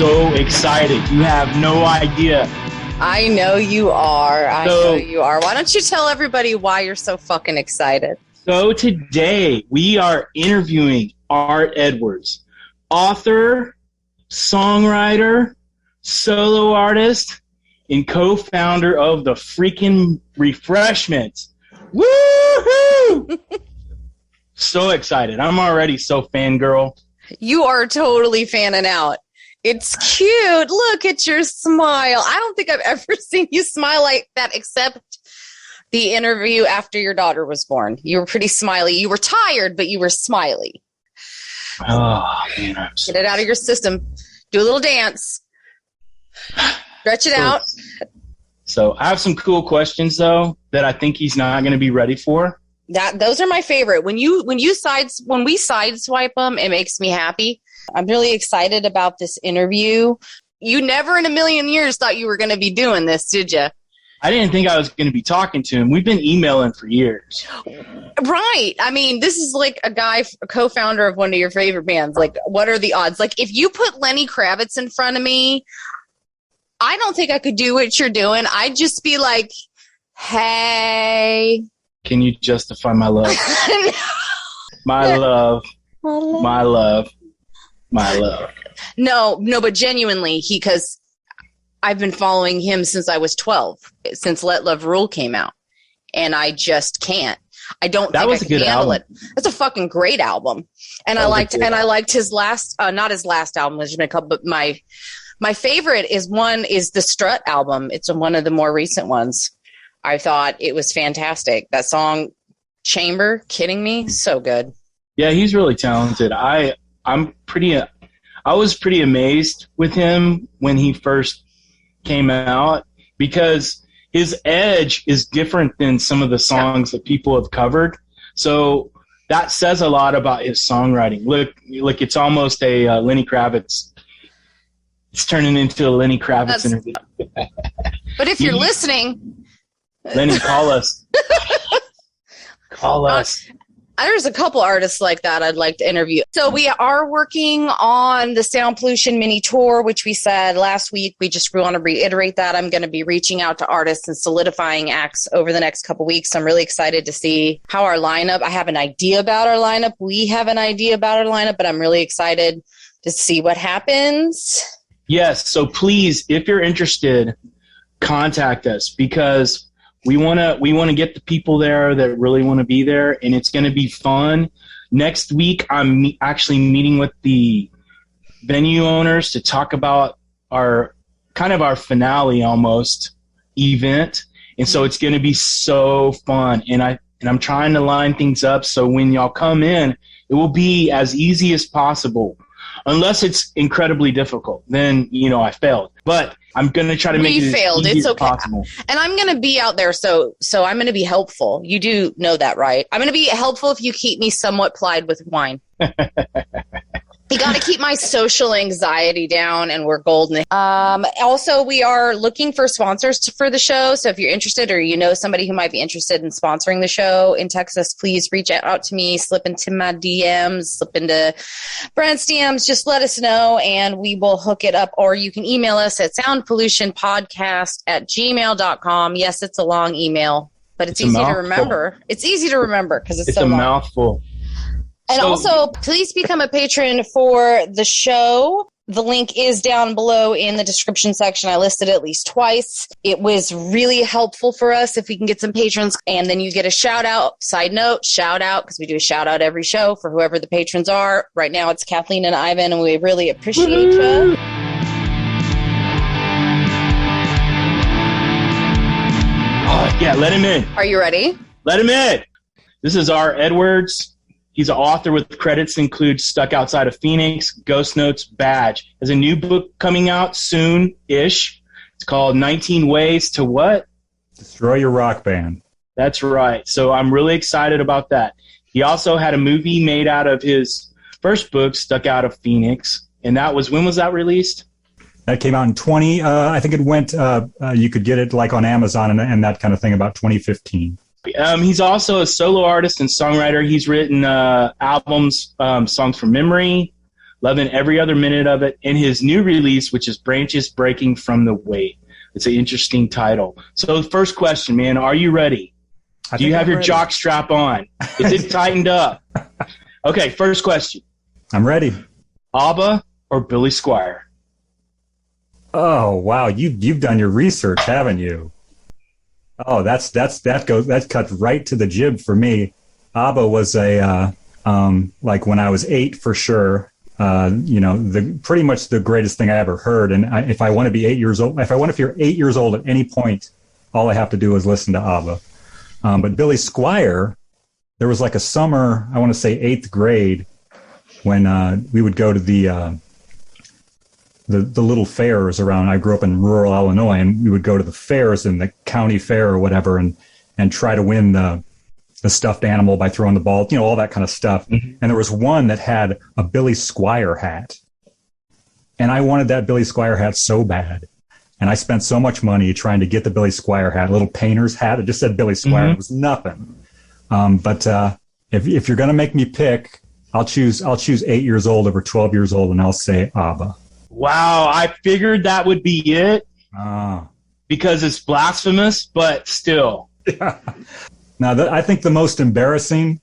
so excited. You have no idea. I know you are. I know you are. Why don't you tell everybody why you're so fucking excited? So today we are interviewing Art Edwards, author, songwriter, solo artist, and co-founder of the freaking Refreshments. Woohoo! So excited. I'm already so fangirl. You are totally fanning out. It's cute. Look at your smile. I don't think I've ever seen you smile like that except the interview after your daughter was born. You were pretty smiley. You were tired, but you were smiley. Oh, man. Get it out of your system. Do a little dance. Stretch it out. So I have some cool questions, though, that I think he's not going to be ready for. Those are my favorite. When we sideswipe them, it makes me happy. I'm really excited about this interview. You never in a million years thought you were going to be doing this, did you? I didn't think I was going to be talking to him. We've been emailing for years. Right. I mean, this is like a guy, a co-founder of one of your favorite bands. Like, what are the odds? Like, if you put Lenny Kravitz in front of me, I don't think I could do what you're doing. I'd just be like, hey. Can you justify my love? My love. My love. My love. No, but genuinely, because I've been following him since I was 12, since Let Love Rule came out, and I just can't. I don't think I can handle it. That's a fucking great album, and I liked his last, not his last album, there's been a couple, but my favorite is the Strut album. It's one of the more recent ones. I thought it was fantastic. That song, Chamber, kidding me, so good. Yeah, he's really talented. I was pretty amazed with him when he first came out because his edge is different than some of the songs that people have covered. So that says a lot about his songwriting. Look, it's almost a Lenny Kravitz. It's turning into a Lenny Kravitz interview. But if you're listening, Lenny, call us. Call us. There's a couple artists like that I'd like to interview. So we are working on the Sound Pollution mini tour, which we said last week. We just want to reiterate that. I'm going to be reaching out to artists and solidifying acts over the next couple weeks. I'm really excited to see how our lineup, I have an idea about our lineup. We have an idea about our lineup, but I'm really excited to see what happens. Yes. So please, if you're interested, contact us because we want to get the people there that really want to be there, and it's going to be fun. Next week, I'm actually meeting with the venue owners to talk about our finale almost event, and so it's going to be so fun. And I'm trying to line things up so when y'all come in, it will be as easy as possible. Unless it's incredibly difficult, then I failed. But I'm going to try to make it as easy as possible. And I'm going to be out there, so I'm going to be helpful. You do know that, right? I'm going to be helpful if you keep me somewhat plied with wine. You got to keep my social anxiety down, and we're golden. Also, we are looking for sponsors for the show. So if you're interested or you know somebody who might be interested in sponsoring the show in Texas, please reach out to me, slip into my DMs, slip into Brent's DMs. Just let us know, and we will hook it up. Or you can email us at soundpollutionpodcast@gmail.com. Yes, it's a long email, but it's easy to remember. It's easy to remember because it's so a long. Mouthful. And also, please become a patron for the show. The link is down below in the description section. I listed it at least twice. It was really helpful for us if we can get some patrons. And then you get a shout out. Side note, shout out, because we do a shout out every show for whoever the patrons are. Right now it's Kathleen and Ivan, and we really appreciate you. Yeah, let him in. Are you ready? Let him in. This is Art Edwards. He's an author with credits include Stuck Outside of Phoenix, Ghost Notes, Badge. Has a new book coming out soon-ish. It's called 19 Ways to what? Destroy Your Rock Band. That's right. So I'm really excited about that. He also had a movie made out of his first book, Stuck Out of Phoenix. And that was, when was that released? That came out in I think it went, you could get it like on Amazon and that kind of thing about 2015. He's also a solo artist and songwriter. He's written albums, Songs from Memory, Loving every other minute of it. And his new release, which is Branches Breaking from the Weight. It's an interesting title. So first question, man, are you ready? Do you have your jock strap on? Is it tightened up? Okay, first question. I'm ready. ABBA or Billy Squier? Oh, wow. You've done your research, haven't you? Oh, that cuts right to the jib for me. ABBA was like when I was 8 for sure. Pretty much the greatest thing I ever heard. And if I want to be 8 years old, if you're 8 years old at any point, all I have to do is listen to ABBA. But Billy Squier, there was like a summer, I want to say 8th grade, when we would go to the little fairs around. I grew up in rural Illinois, and we would go to the fairs in the county fair or whatever, and try to win the stuffed animal by throwing the ball, all that kind of stuff. Mm-hmm. And there was one that had a Billy Squier hat. And I wanted that Billy Squier hat so bad. And I spent so much money trying to get the Billy Squier hat, a little painter's hat. It just said Billy Squier. Mm-hmm. It was nothing. But if you're going to make me pick, I'll choose 8 years old over 12 years old, and I'll say ABBA. Wow, I figured that would be it because it's blasphemous, but still. Yeah. Now, I think the most embarrassing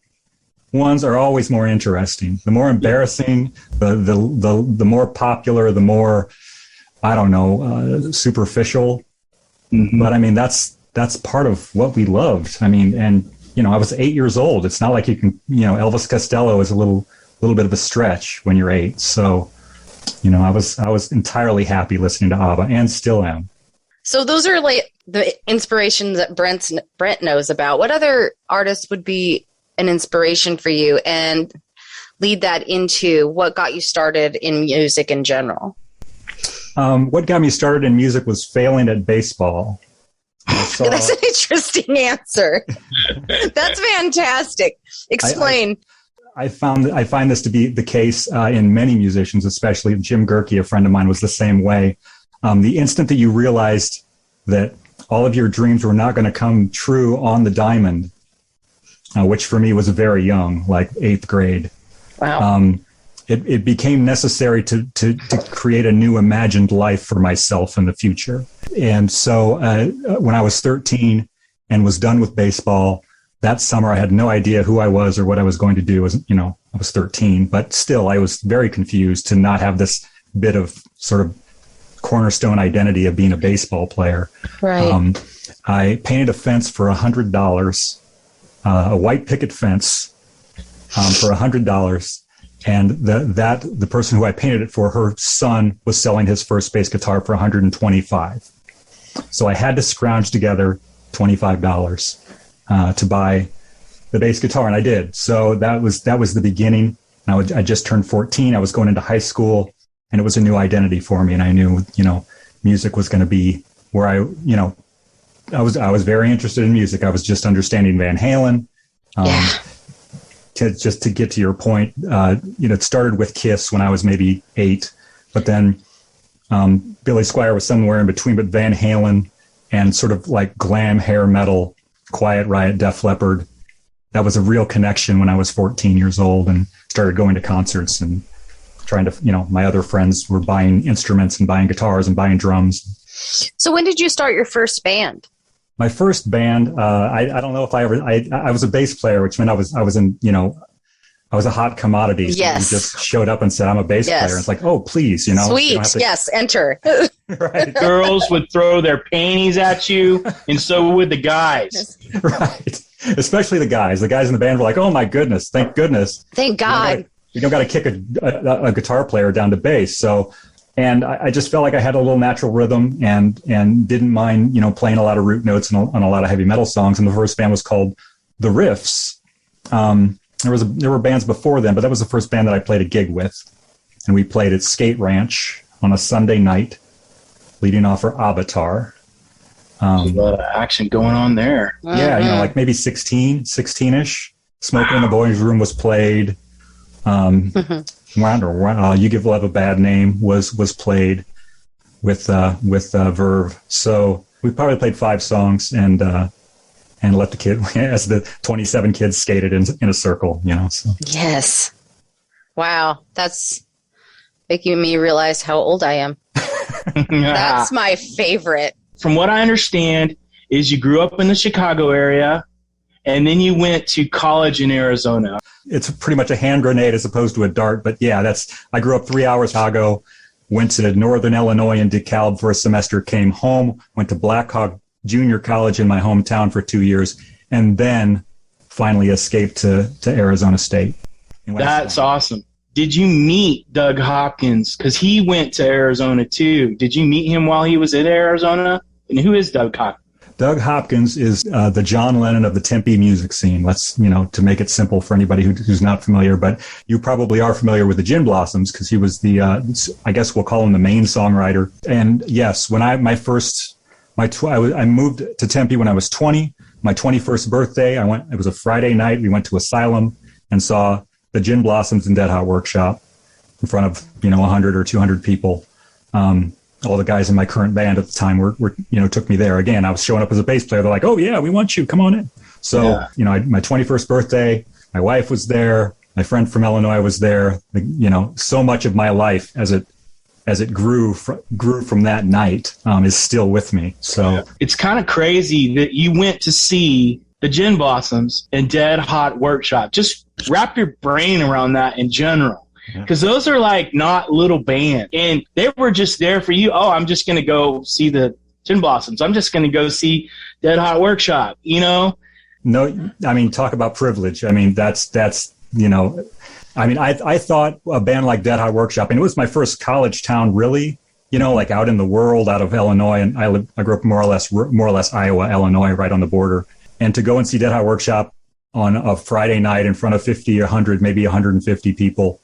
ones are always more interesting. The more embarrassing, the more popular, the more, I don't know, superficial. Mm-hmm. But I mean, that's part of what we loved. I mean, and I was 8 years old. It's not like you can, Elvis Costello is a little bit of a stretch when you're 8. So, I was entirely happy listening to ABBA, and still am. So those are like the inspirations that Brent knows about. What other artists would be an inspiration for you, and lead that into what got you started in music in general? What got me started in music was failing at baseball. That's an interesting answer. That's fantastic. Explain. I find this to be the case in many musicians, especially Jim Gerke, a friend of mine, was the same way. The instant that you realized that all of your dreams were not going to come true on the diamond, which for me was very young, like 8th grade. Wow. It became necessary to create a new imagined life for myself in the future. And so when I was 13 and was done with baseball, that summer I had no idea who I was or what I was going to do. I was 13, but still I was very confused to not have this bit of sort of cornerstone identity of being a baseball player. Right. I painted a fence for $100, a white picket fence for $100. And the person who I painted it for, her son was selling his first bass guitar for $125. So I had to scrounge together $25 to buy the bass guitar, and I did. So that was the beginning. I just turned 14. I was going into high school, and it was a new identity for me. And I knew, music was going to be where I was very interested in music. I was just understanding Van Halen. To get to your point, it started with Kiss when I was maybe 8, but then Billy Squier was somewhere in between, but Van Halen and sort of like glam hair metal, Quiet Riot, Def Leppard, that was a real connection when I was 14 years old and started going to concerts and trying to, my other friends were buying instruments and buying guitars and buying drums. So when did you start your first band? My first band, I don't know if I was a bass player, which meant I was in, I was a hot commodity. So yes. You just showed up and said, I'm a bass player. It's like, oh, please, Sweet. Yes. Enter. Right. Girls would throw their panties at you, and so would the guys. Right. Especially the guys. The guys in the band were like, oh, my goodness. Thank goodness. Thank God. You don't got to kick a guitar player down to bass. So, and I just felt like I had a little natural rhythm and didn't mind, playing a lot of root notes on a lot of heavy metal songs. And the first band was called The Riffs. There were bands before then, but that was the first band that I played a gig with. And we played at Skate Ranch on a Sunday night, leading off for Avatar. There's a lot of action going on there. Yeah, like maybe 16-ish. Smoking in the Boys' Room was played. You Give Love a Bad Name was played with Verve. So we probably played 5 songs and let the kid, as the 27 kids skated in a circle, So. Yes. Wow. That's making me realize how old I am. That's my favorite. From what I understand is you grew up in the Chicago area and then you went to college in Arizona. It's pretty much a hand grenade as opposed to a dart. But yeah, I grew up 3 hours from Chicago, went to Northern Illinois in DeKalb for a semester, came home, went to Blackhawk Junior College in my hometown for 2 years, and then finally escaped to Arizona State. That's awesome. Did you meet Doug Hopkins? Because he went to Arizona too. Did you meet him while he was in Arizona? And who is Doug Hopkins? Doug Hopkins is the John Lennon of the Tempe music scene. Let's, to make it simple for anybody who's not familiar, but you probably are familiar with the Gin Blossoms because he was the, I guess we'll call him the main songwriter. And yes, when I moved to Tempe when I was 20, my 21st birthday, it was a Friday night. We went to Asylum and saw the Gin Blossoms and Dead Hot Workshop in front of, 100 or 200 people. All the guys in my current band at the time were took me there. Again, I was showing up as a bass player. They're like, "Oh yeah, we want you. Come on in." So, my 21st birthday, my wife was there. My friend from Illinois was there. So much of my life as it grew from that night is still with me. So it's kind of crazy that you went to see the Gin Blossoms and Dead Hot Workshop. Just wrap your brain around that in general. Because those are like not little bands. And they were just there for you. Oh, I'm just going to go see the Gin Blossoms. I'm just going to go see Dead Hot Workshop, No, I mean, talk about privilege. I mean, I thought a band like Dead Hot Workshop, and it was my first college town really, like out in the world, out of Illinois. And I grew up more or less Iowa, Illinois, right on the border. And to go and see Dead Hot Workshop on a Friday night in front of 50, 100, maybe 150 people.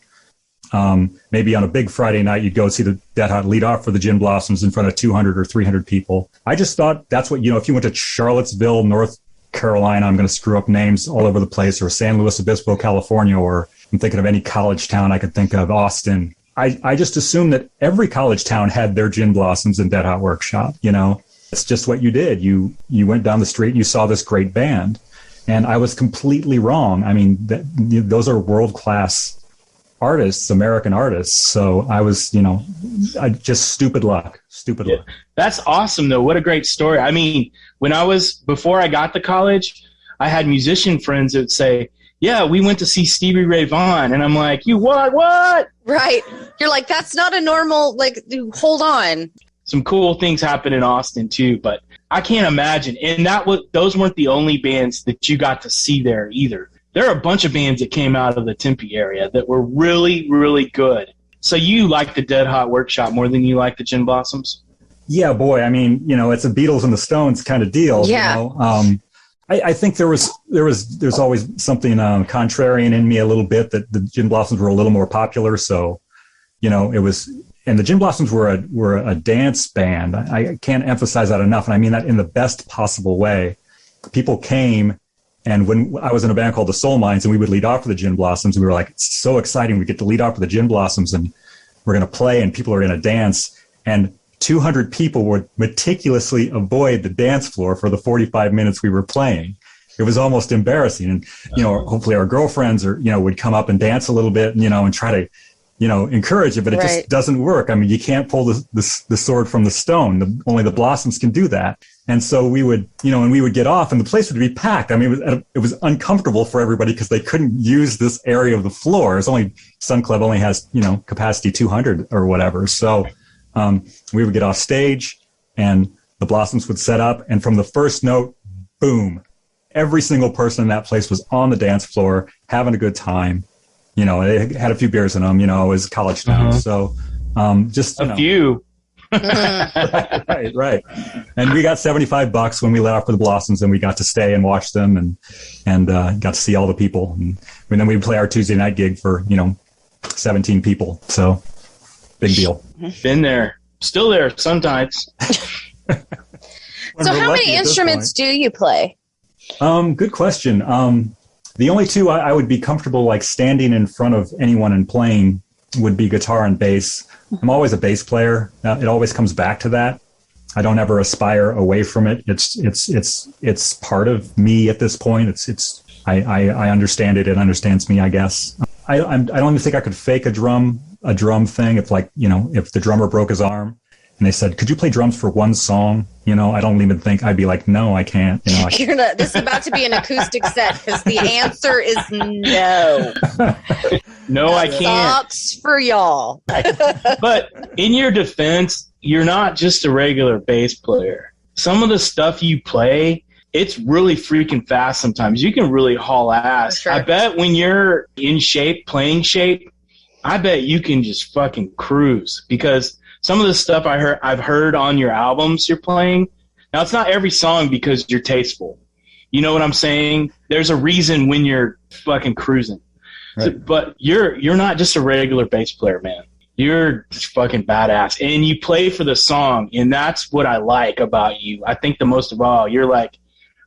Maybe on a big Friday night, you'd go see the Dead Hot lead off for the Gin Blossoms in front of 200 or 300 people. I just thought that's what, if you went to Charlottesville, North Carolina, I'm going to screw up names all over the place, or San Luis Obispo, California, or I'm thinking of any college town I could think of, Austin. I just assumed that every college town had their Gin Blossoms and Dead Hot Workshop, It's just what you did. You went down the street and you saw this great band. And I was completely wrong. I mean, those are world-class artists, American artists. So I was, just stupid luck. Luck. That's awesome though. What a great story. I mean, before I got to college, I had musician friends that would say, yeah, we went to see Stevie Ray Vaughan. And I'm like, you what? Right. You're like, that's not a normal, hold on. Some cool things happen in Austin too, but I can't imagine. And those weren't the only bands that you got to see there either. There are a bunch of bands that came out of the Tempe area that were really, really good. So you like the Dead Hot Workshop more than you like the Gin Blossoms? Yeah, boy. I mean, it's a Beatles and the Stones kind of deal. Yeah. I think there's always something contrarian in me a little bit that the Gin Blossoms were a little more popular. So, it was, and the Gin Blossoms were a dance band. I can't emphasize that enough. And I mean that in the best possible way. People came. And when I was in a band called the Soul Mines and we would lead off for the Gin Blossoms, we were like, it's so exciting. We get to lead off for the Gin Blossoms and we're going to play and people are going to dance. And 200 people would meticulously avoid the dance floor for the 45 minutes we were playing. It was almost embarrassing. And, hopefully our girlfriends would come up and dance a little bit, and try to, encourage it, but it just doesn't work. I mean, you can't pull the sword from the stone. Only the Blossoms can do that. And so we would, and we would get off and the place would be packed. I mean, it was uncomfortable for everybody because they couldn't use this area of the floor. Sun Club only has, capacity 200 or whatever. So we would get off stage and the Blossoms would set up. And from the first note, boom, every single person in that place was on the dance floor having a good time. They had a few beers in them, it was college town. So just a few. Right. And we got $75 when we let off for the Blossoms, and we got to stay and watch them and got to see all the people. And then we'd play our Tuesday night gig for, 17 people. So big deal. Been there. Still there sometimes. So how many instruments do you play? Good question. The only two I would be comfortable standing in front of anyone and playing would be guitar and bass. I'm always a bass player. It always comes back to that. I don't ever aspire away from it. It's part of me at this point. I understand it. It understands me, I guess. I don't even think I could fake a drum a drum thing, if if the drummer broke his arm and they said, could you play drums for one song? I don't even think I'd be like, no, I can't. This is about to be an acoustic set because the answer is no. No, I can't. Sucks for y'all. But in your defense, you're not just a regular bass player. Some of the stuff you play, it's really freaking fast sometimes. You can really haul ass. Sure. I bet when you're in shape, playing shape, I bet you can just fucking cruise, because some of the stuff I've heard on your albums you're playing. Now, it's not every song because you're tasteful. You know what I'm saying? There's a reason when you're fucking cruising. Right. So, but you're not just a regular bass player, man. You're just fucking badass. And you play for the song, and that's what I like about you. I think the most of all, you're like,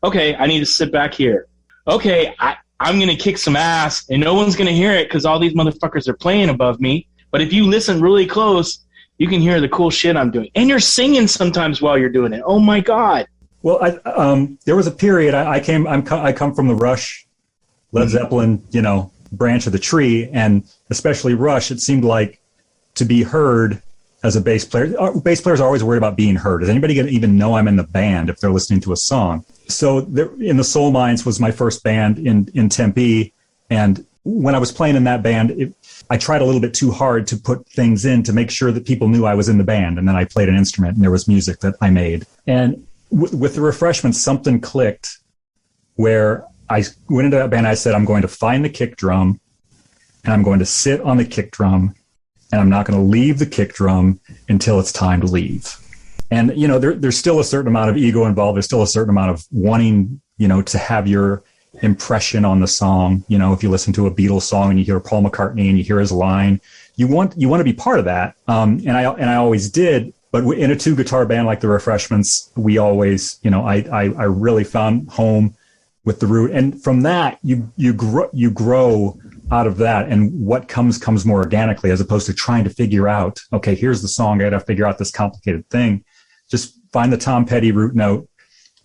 okay, I need to sit back here. Okay, I'm going to kick some ass, and no one's going to hear it because all these motherfuckers are playing above me. But if you listen really close, you can hear the cool shit I'm doing. And you're singing sometimes while you're doing it. Oh, my God. Well, there was a period, I come from the Rush, Led Zeppelin, branch of the tree, and especially Rush, it seemed like to be heard as a bass player. Bass players are always worried about being heard. Is anybody going to even know I'm in the band if they're listening to a song? So in the Soul Mines was my first band in Tempe, and when I was playing in that band, I tried a little bit too hard to put things in to make sure that people knew I was in the band, and then I played an instrument, and there was music that I made. And with the Refreshments, something clicked where I went into that band. I said, I'm going to find the kick drum, and I'm going to sit on the kick drum, and I'm not going to leave the kick drum until it's time to leave. And, there's still a certain amount of ego involved. There's still a certain amount of wanting, to have your impression on the song. If you listen to a Beatles song and you hear Paul McCartney and you hear his line, you want to be part of that. And I always did. But in a 2-guitar band like the Refreshments, we always, I really found home with the root. And from that, you grow out of that, and what comes more organically, as opposed to trying to figure out, okay, here's the song, I got to figure out this complicated thing. Just find the Tom Petty root note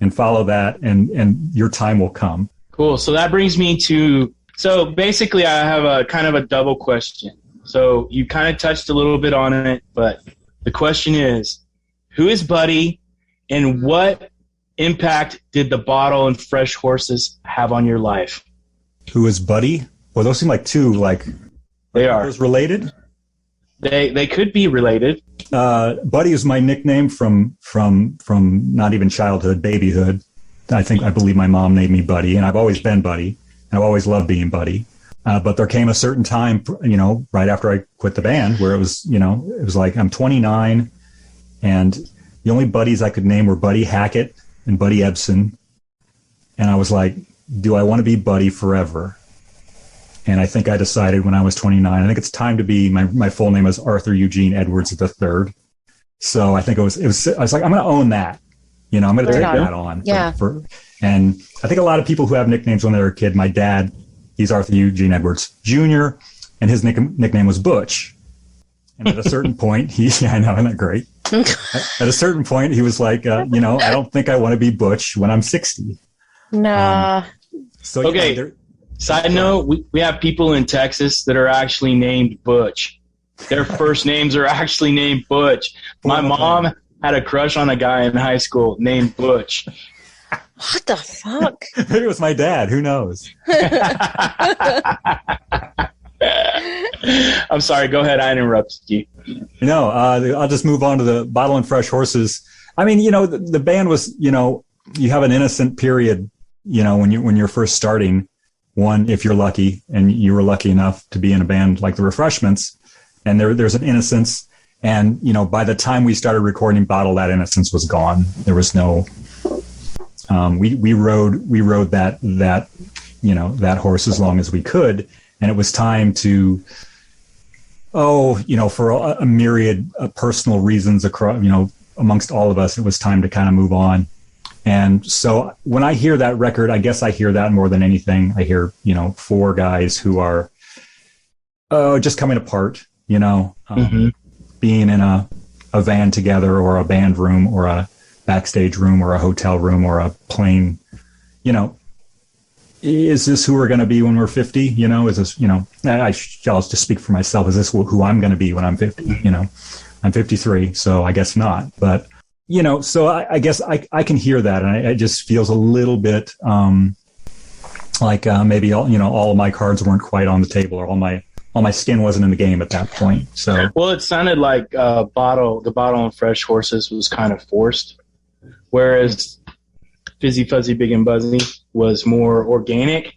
and follow that, and your time will come. Cool. So that brings me to, so basically I have a kind of a double question. So you kind of touched a little bit on it, but the question is, who is Buddy, and what impact did the bottle and fresh horses have on your life? Who is Buddy? Well, those seem like two, they are related. They could be related. Buddy is my nickname from not even childhood, babyhood. I believe my mom named me Buddy, and I've always been Buddy, and I've always loved being Buddy. But there came a certain time, right after I quit the band, where it was like I'm 29, and the only buddies I could name were Buddy Hackett and Buddy Ebsen, and I was like, do I want to be Buddy forever? And I think I decided when I was 29, I think it's time to be, my full name is Arthur Eugene Edwards III. So I think I was like, I'm going to own that. I'm going to take that on. Yeah. And I think a lot of people who have nicknames when they were a kid, my dad, he's Arthur Eugene Edwards Jr., and his nickname was Butch. And at a certain point, I know, isn't that great? At a certain point, he was like, I don't think I want to be Butch when I'm 60. Nah. So okay. Side note, we have people in Texas that are actually named Butch. Their first names are actually named Butch. My mom had a crush on a guy in high school named Butch. What the fuck? Maybe it was my dad. Who knows? I'm sorry. Go ahead. I interrupted you. No, I'll just move on to the Bottle and Fresh Horses. I mean, the band was, you have an innocent period, when you're first starting. One, if you're lucky, and you were lucky enough to be in a band like the Refreshments, and there's an innocence. And, by the time we started recording Bottle, that innocence was gone. There was no, we rode that horse as long as we could. And it was time to, for a myriad of personal reasons across, amongst all of us, it was time to kind of move on. And so when I hear that record, I guess I hear that more than anything. I hear, 4 guys who are just coming apart, being in a van together, or a band room, or a backstage room, or a hotel room, or a plane, is this who we're going to be when we're 50? You know, is this, you know, I'll just speak for myself. Is this who I'm going to be when I'm 50? You know, I'm 53, so I guess not. But, you know, so I guess I can hear that. And it just feels a little bit like maybe all of my cards weren't quite on the table, or all my skin wasn't in the game at that point. So, well, it sounded like the bottle on Fresh Horses was kind of forced, whereas Fizzy Fuzzy Big and Buzzy was more organic,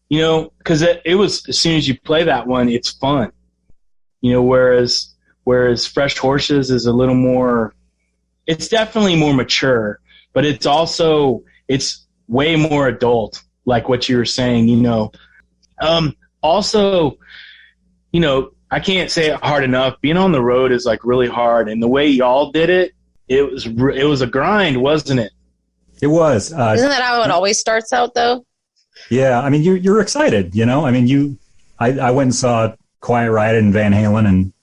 you know, because it was, as soon as you play that one, it's fun, you know, whereas Fresh Horses is a little more, it's definitely more mature, but it's way more adult, like what you were saying, you know. Also, you know, I can't say it hard enough. Being on the road is like really hard, and the way y'all did it, it was a grind, wasn't it? It was. Isn't that how it always starts out, though? Yeah, I mean, you're excited, you know. I mean, I went and saw Quiet Riot and Van Halen, and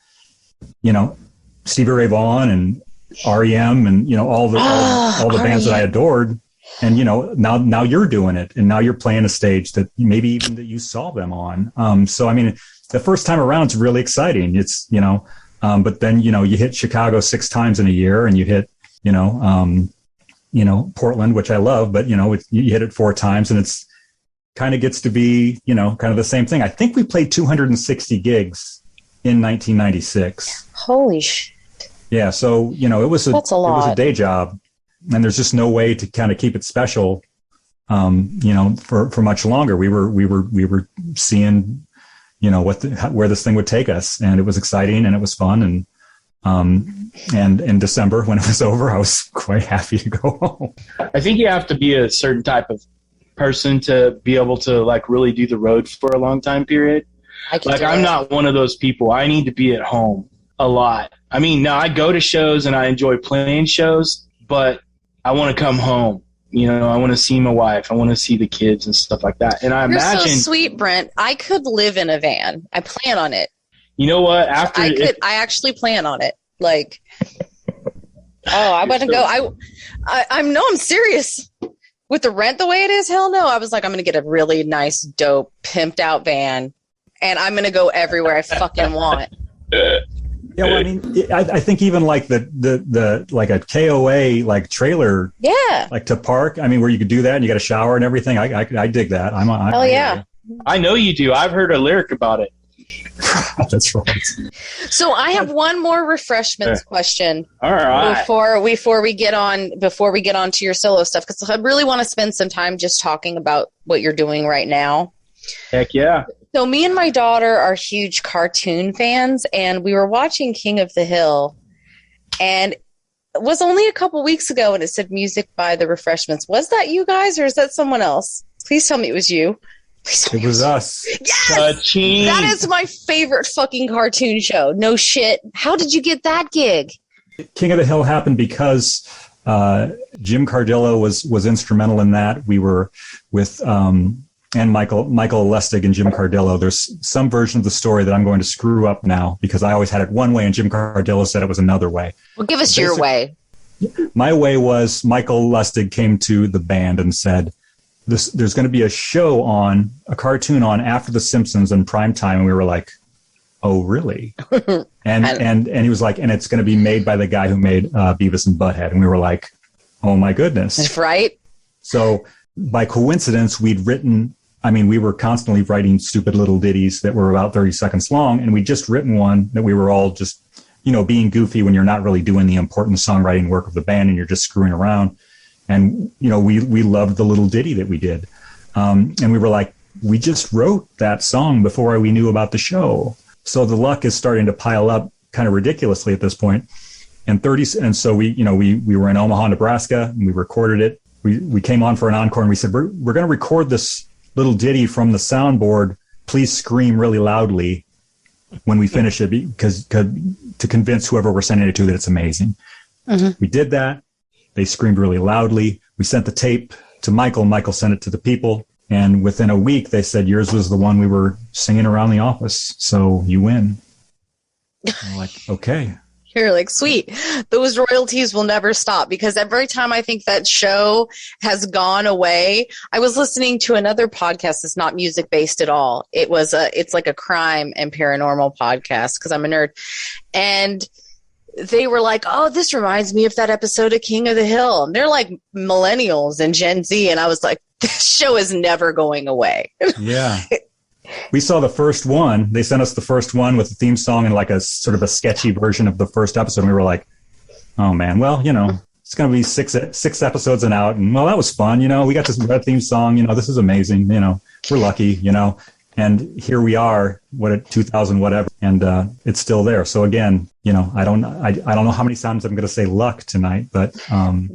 you know, Stevie Ray Vaughan and REM, and you know all the bands that I adored. And you know, now you're doing it, and now you're playing a stage that maybe even that you saw them on. So I mean, the first time around, it's really exciting. It's, you know, but then you know, you hit Chicago 6 times in a year, and you hit, you know, Portland, which I love, but you know, you hit it 4 times, and it's kind of gets to be, you know, kind of the same thing. I think we played 260 gigs in 1996. Holy shit! Yeah, so you know, it was a day job. And there's just no way to kind of keep it special, you know, for much longer. We were seeing, you know, where this thing would take us, and it was exciting and it was fun. And in December when it was over, I was quite happy to go home. I think you have to be a certain type of person to be able to like really do the road for a long time period. I'm not one of those people. I need to be at home a lot. I mean, now I go to shows and I enjoy playing shows, but I want to come home. You know, I want to see my wife. I want to see the kids and stuff like that. And You're so sweet, Brent. I could live in a van. I plan on it. You know what? I actually plan on it. Like, I want to go. I'm serious. With the rent the way it is, hell no. I was like, I'm going to get a really nice, dope, pimped out van, and I'm going to go everywhere I fucking want. Yeah, well, I mean, I think even like the like a KOA like trailer, yeah, like to park. I mean, where you could do that and you got a shower and everything. I dig that. Hell yeah. I know you do. I've heard a lyric about it. That's right. So I have one more refreshments question. All right. Before we get on to your solo stuff, because I really want to spend some time just talking about what you're doing right now. Heck yeah. So me and my daughter are huge cartoon fans, and we were watching King of the Hill, and it was only a couple weeks ago, and it said music by the Refreshments. Was that you guys, or is that someone else? Please tell me it was you. It was us. Yes! That is my favorite fucking cartoon show. No shit. How did you get that gig? King of the Hill happened because Jim Cardillo was instrumental in that. We were with... and Michael Lustig and Jim Cardillo. There's some version of the story that I'm going to screw up now because I always had it one way and Jim Cardillo said it was another way. Well, give us your way. My way was Michael Lustig came to the band and said, there's going to be a cartoon on after The Simpsons in prime time. And we were like, oh, really? and he was like, and it's going to be made by the guy who made Beavis and Butthead. And we were like, oh, my goodness. That's right. So by coincidence, we were constantly writing stupid little ditties that were about 30 seconds long, and we'd just written one that we were all just, you know, being goofy when you're not really doing the important songwriting work of the band and you're just screwing around. And, you know, we loved the little ditty that we did. And we were like, we just wrote that song before we knew about the show. So the luck is starting to pile up kind of ridiculously at this point. And so we were in Omaha, Nebraska, and we recorded it. We came on for an encore and we said, we're going to record this little ditty from the soundboard. Please scream really loudly when we finish it because to convince whoever we're sending it to that it's amazing. Mm-hmm. We did that. They screamed really loudly. We sent the tape to Michael. Michael sent it to the people. And within a week, they said, yours was the one we were singing around the office. So you win. I'm like, okay. You're like, sweet. Those royalties will never stop, because every time I think that show has gone away, I was listening to another podcast that's not music based at all. It's like a crime and paranormal podcast, because I'm a nerd. And they were like, oh, this reminds me of that episode of King of the Hill. And they're like millennials and Gen Z. And I was like, this show is never going away. Yeah. We saw the first one. They sent us the first one with the theme song and like a sort of a sketchy version of the first episode. And we were like, oh man, well, it's going to be six episodes and out. And well, that was fun. We got this red theme song, this is amazing. We're lucky, and here we are, 2000, whatever. And, it's still there. So again, I don't know how many times I'm going to say luck tonight, but,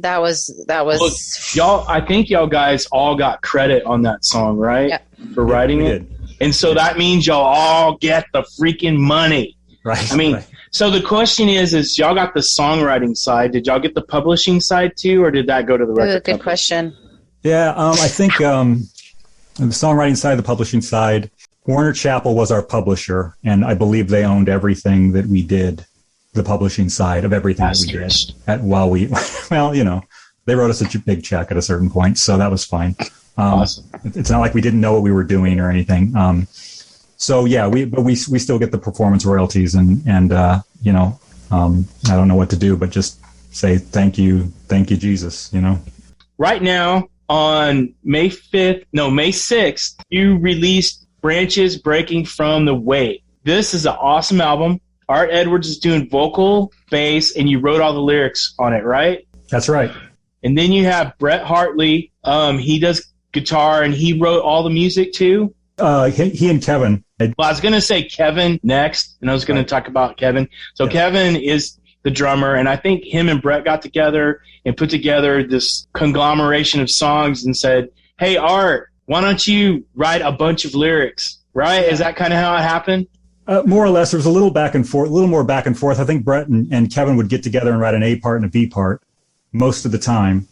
that was well, y'all, I think y'all guys all got credit on that song, right? Yeah. For writing it. Did. And so that means y'all all get the freaking money. Right. I mean, right. So the question is y'all got the songwriting side. Did y'all get the publishing side too, or did that go to the record company? Good question. Yeah, I think the songwriting side, the publishing side, Warner Chappell was our publisher, and I believe they owned everything that we did, the publishing side of everything that we did. They wrote us a big check at a certain point, so that was fine. Awesome. It's not like we didn't know what we were doing or anything. So yeah, we still get the performance royalties, and I don't know what to do, but just say thank you, Jesus. Right now on May 6th, you released Branches Breaking from the Weight. This is an awesome album. Art Edwards is doing vocal, bass, and you wrote all the lyrics on it, right? That's right. And then you have Brett Hartley. He does guitar, and he wrote all the music too. He and Kevin. Well, I was going to say Kevin next, and I was going to talk about Kevin. So yeah. Kevin is the drummer, and I think him and Brett got together and put together this conglomeration of songs and said, hey, Art, why don't you write a bunch of lyrics, right? Is that kind of how it happened? More or less. There was a little back and forth, a little more back and forth. I think Brett and Kevin would get together and write an A part and a B part most of the time.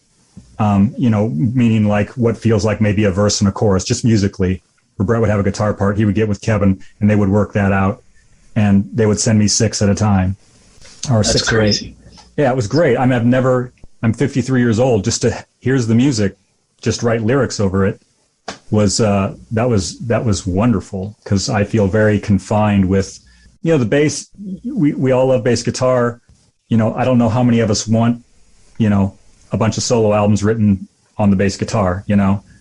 Meaning like what feels like maybe a verse and a chorus, just musically, where Brett would have a guitar part. He would get with Kevin and they would work that out, and they would send me 6 at a time, or That's 6 crazy. or 8. Yeah, it was great. I'm 53 years old. Just to here's the music, just write lyrics over it that was wonderful, because I feel very confined with, the bass. We all love bass guitar. I don't know how many of us want, a bunch of solo albums written on the bass guitar,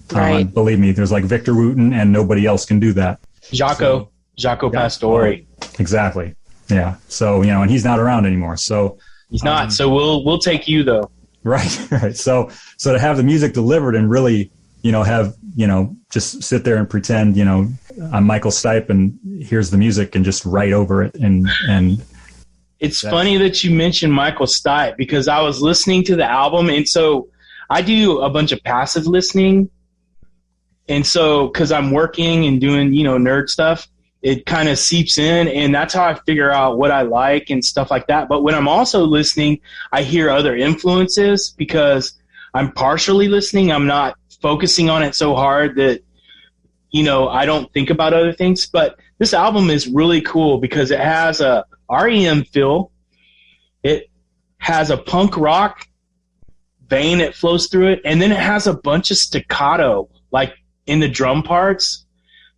Right. Believe me, there's like Victor Wooten, and nobody else can do that. Jaco Pastori. Exactly. Yeah. So, and he's not around anymore. So he's not. So we'll take you though. Right. Right. So to have the music delivered and really, have, just sit there and pretend, I'm Michael Stipe and here's the music and just write over it. And it's funny that you mentioned Michael Stipe, because I was listening to the album, and so I do a bunch of passive listening. And so, because I'm working and doing, nerd stuff, it kind of seeps in, and that's how I figure out what I like and stuff like that. But when I'm also listening, I hear other influences, because I'm partially listening. I'm not focusing on it so hard that, I don't think about other things. But this album is really cool because it has a REM feel. It has a punk rock vein that flows through it, and then it has a bunch of staccato, like in the drum parts,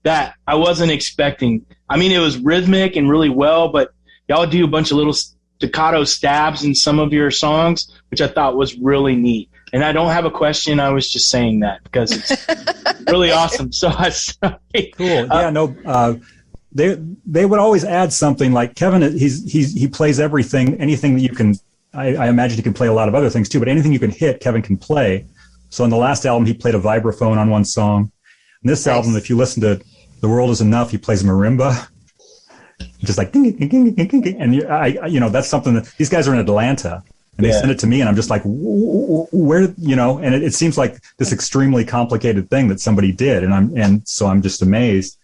that I wasn't expecting. I mean, it was rhythmic and really well, but y'all do a bunch of little staccato stabs in some of your songs, which I thought was really neat. And I don't have a question. I was just saying that because it's really awesome. So cool. Yeah, no. They would always add something. Like Kevin, he plays everything, anything that you can. I imagine he can play a lot of other things too, but anything you can hit, Kevin can play. So on the last album, he played a vibraphone on one song. In this album, if you listen to "The World Is Enough," he plays marimba, just like ding, ding, ding, ding, ding, ding. And that's something that these guys are in Atlanta, and they send it to me, and I'm just like, where, and it seems like this extremely complicated thing that somebody did, and so I'm just amazed.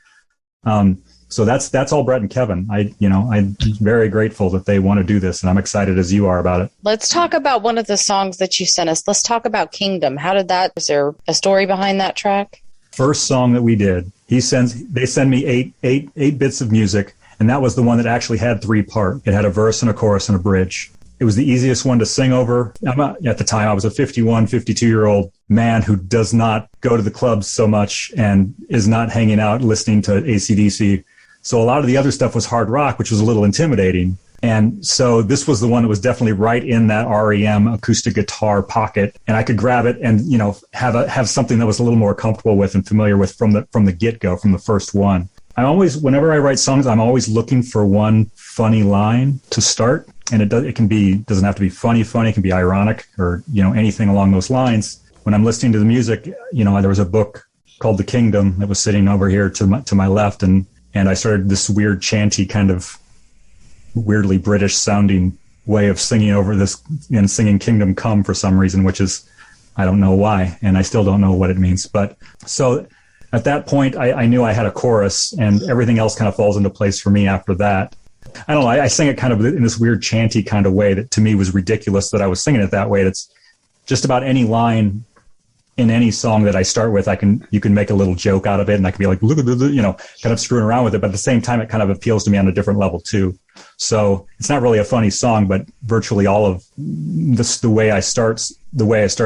So that's all Brett and Kevin. I'm very grateful that they want to do this, and I'm excited as you are about it. Let's talk about one of the songs that you sent us. Let's talk about Kingdom. How did that? Is there a story behind that track? First song that we did. They send me eight bits of music, And that was the one that actually had 3 parts. It had a verse and a chorus and a bridge. It was the easiest one to sing over. At the time, I was a 51, 52-year-old man who does not go to the clubs so much and is not hanging out listening to AC/DC. So a lot of the other stuff was hard rock, which was a little intimidating. And so this was the one that was definitely right in that REM acoustic guitar pocket. And I could grab it and, you know, have something that was a little more comfortable with and familiar with from the get-go, from the first one. Whenever I write songs, I'm always looking for one funny line to start. And doesn't have to be funny. It can be ironic or, you know, anything along those lines. When I'm listening to the music, you know, there was a book called The Kingdom that was sitting over here to my left. And I started this weird chanty kind of weirdly British sounding way of singing over this and singing Kingdom Come for some reason, which is, I don't know why. And I still don't know what it means. But so at that point, I knew I had a chorus and everything else kind of falls into place for me after that. I don't know. I sang it kind of in this weird chanty kind of way that to me was ridiculous that I was singing it that way. It's just about any line in any song that I start with, you can make a little joke out of it, and I can be like, you know, kind of screwing around with it. But at the same time, it kind of appeals to me on a different level too. So it's not really a funny song, but virtually all of this, the way I start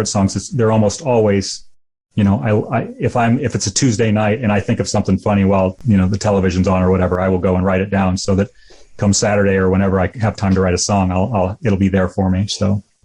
songs, they're almost always, you know, if it's a Tuesday night and I think of something funny while, you know, the television's on or whatever, I will go and write it down so that come Saturday or whenever I have time to write a song, it'll be there for me.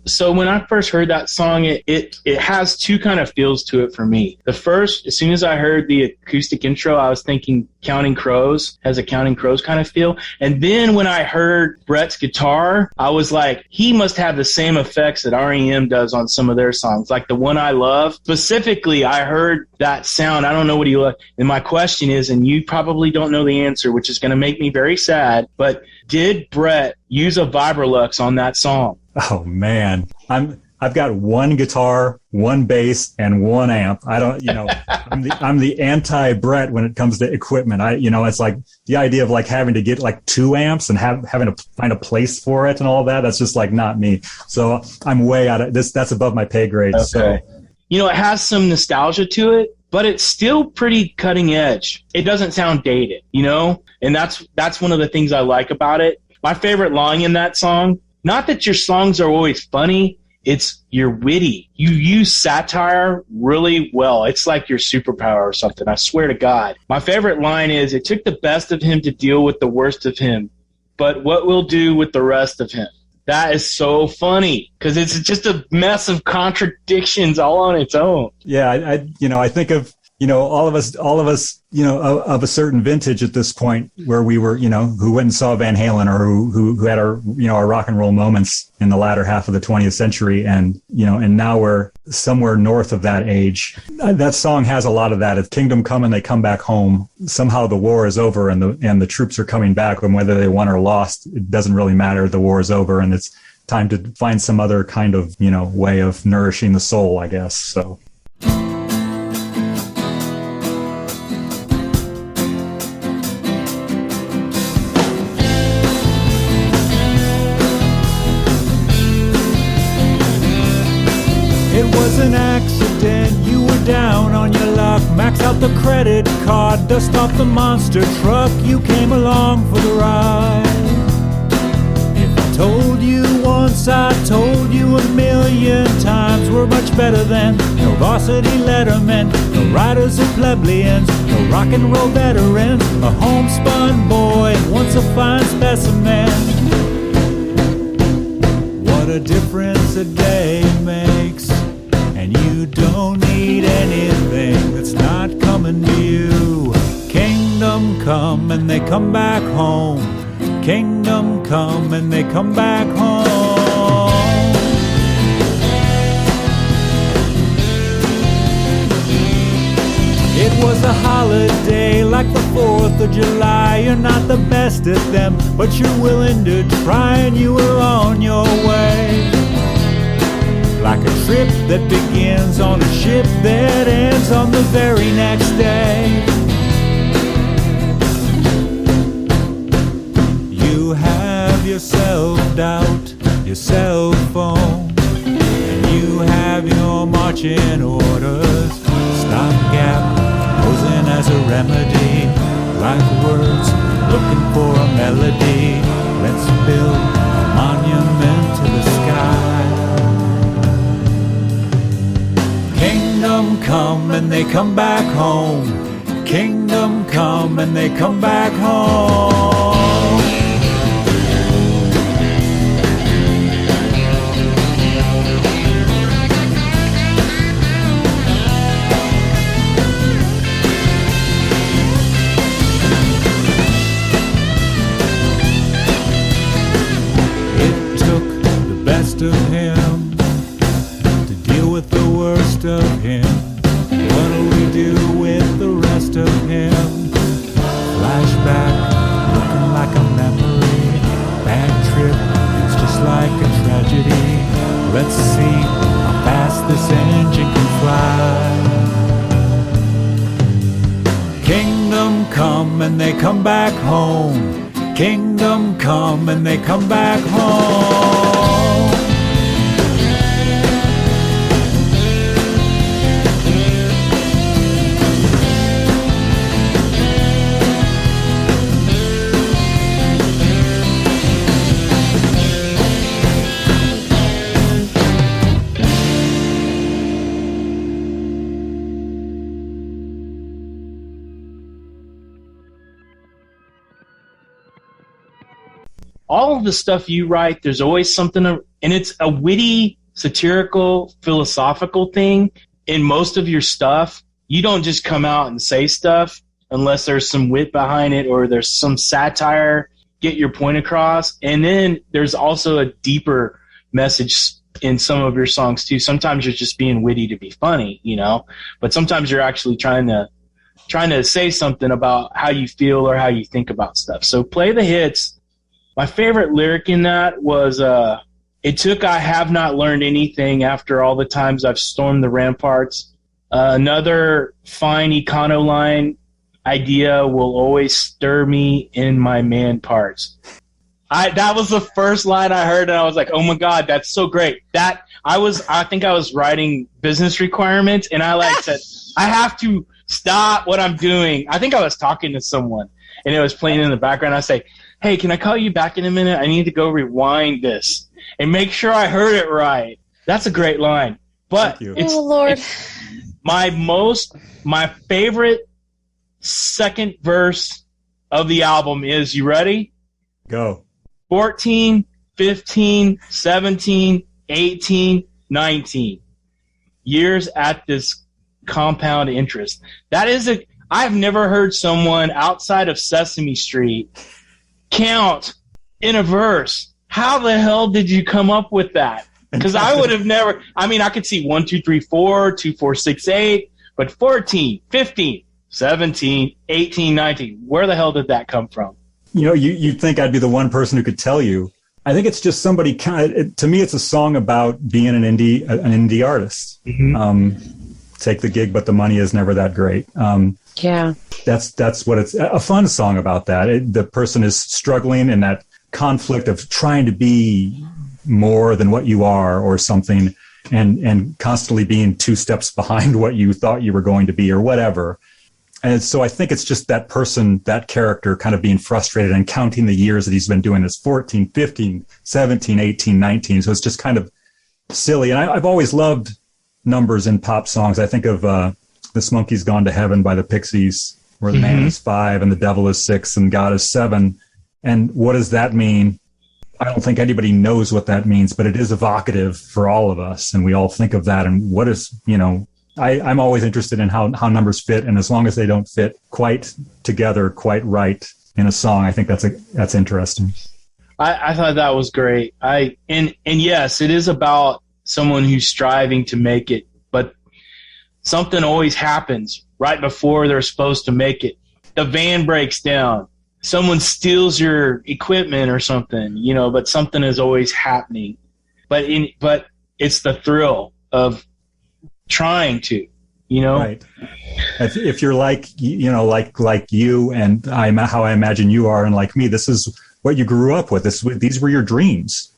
So when I first heard that song, it has 2 kind of feels to it for me. The first, as soon as I heard the acoustic intro, I was thinking Counting Crows, has a Counting Crows kind of feel. And then when I heard Brett's guitar, I was like, he must have the same effects that REM does on some of their songs. Like the one I love, specifically, I heard that sound. I don't know what he looked. And my question is, and you probably don't know the answer, which is going to make me very sad, but did Brett use a Vibrolux on that song? Oh man, I've got 1 guitar, 1 bass, and 1 amp. I don't, you know, I'm the anti-Brett when it comes to equipment. It's like the idea of like having to get like 2 amps and having to find a place for it and all that. That's just like not me. So I'm way out of this. That's above my pay grade. Okay. So, you know, it has some nostalgia to it, but it's still pretty cutting edge. It doesn't sound dated, you know, and that's one of the things I like about it. My favorite line in that song. Not that your songs are always funny, it's you're witty. You use satire really well. It's like your superpower or something, I swear to God. My favorite line is, it took the best of him to deal with the worst of him, but what we'll do with the rest of him. That is so funny, because it's just a mess of contradictions all on its own. Yeah, I think of, you know, all of us, you know, of a certain vintage at this point where we were, you know, who went and saw Van Halen or who had our, you know, our rock and roll moments in the latter half of the 20th century. And, you know, and now we're somewhere north of that age. That song has a lot of that. If Kingdom Come and they come back home, somehow the war is over and the troops are coming back, and whether they won or lost, it doesn't really matter. The war is over and it's time to find some other kind of, you know, way of nourishing the soul, I guess. So. It was an accident, you were down on your luck. Max out the credit card, dust off the monster truck. You came along for the ride. If I told you once, I told you a million times. We're much better than no varsity lettermen, no riders or plebeians, no rock and roll veterans. A homespun boy, once a fine specimen. What a difference a day makes. And you don't need anything that's not coming to you. Kingdom come and they come back home. Kingdom come and they come back home. It was a holiday like the 4th of July. You're not the best at them, but you're willing to try, and you were on your way. Like a trip that begins on a ship that ends on the very next day. You have your self-doubt, your cell phone, and you have your marching orders. Stopgap, posing as a remedy, like words looking for a melody. Let's build a monument to the sky. Kingdom come and they come back home. Kingdom come and they come back home. Of him to deal with the worst of him. What'll we do with the rest of him? Flashback, looking like a memory. Bad trip, it's just like a tragedy. Let's see how fast this engine can fly. Kingdom come and they come back home. Kingdom come and they come back home. All of the stuff you write, there's always something, and it's a witty, satirical, philosophical thing. In most of your stuff, you don't just come out and say stuff unless there's some wit behind it or there's some satire, get your point across. And then there's also a deeper message in some of your songs too. Sometimes you're just being witty to be funny, you know, but sometimes you're actually trying to say something about how you feel or how you think about stuff. So Play the Hits. My favorite lyric in that was, it took I have not learned anything after all the times I've stormed the ramparts. Another fine econo line idea will always stir me in my man parts. That was the first line I heard, and I was like, oh my God, that's so great. I think I was writing business requirements, and I said, I have to stop what I'm doing. I think I was talking to someone, and it was playing in the background. I say, hey, can I call you back in a minute? I need to go rewind this and make sure I heard it right. That's a great line. But oh, Lord. My favorite second verse of the album is, you ready? Go. 14, 15, 17, 18, 19. Years at this compound interest. I've never heard someone outside of Sesame Street count in a verse. How the hell did you come up with that? Because I would have never. I mean, I could see 1, 2, 3, 4, 2, 4, 6, 8, but 14, 15, 17, 18, 19. Where the hell did that come from? You know, you'd think I'd be the one person who could tell you. I think it's just somebody. To me, it's a song about being an indie artist. Mm-hmm. Take the gig, but the money is never that great. Yeah. That's what it's a fun song about that. The person is struggling in that conflict of trying to be more than what you are or something, and constantly being 2 steps behind what you thought you were going to be or whatever. And so I think it's just that person, that character kind of being frustrated and counting the years that he's been doing this, 14, 15, 17, 18, 19. So it's just kind of silly. And I've always loved numbers in pop songs. I think of This Monkey's Gone to Heaven by the Pixies, where the man is 5 and the devil is 6 and God is 7. And what does that mean? I don't think anybody knows what that means, but it is evocative for all of us. And we all think of that. And what is, I'm always interested in how numbers fit. And as long as they don't fit quite together, quite right in a song, I think that's interesting. I thought that was great. And yes, it is about someone who's striving to make it, but something always happens right before they're supposed to make it. The van breaks down. Someone steals your equipment or something, but something is always happening. But it's the thrill of trying to, Right. If you're like you and how I imagine you are, and like me, this is what you grew up with. These were your dreams.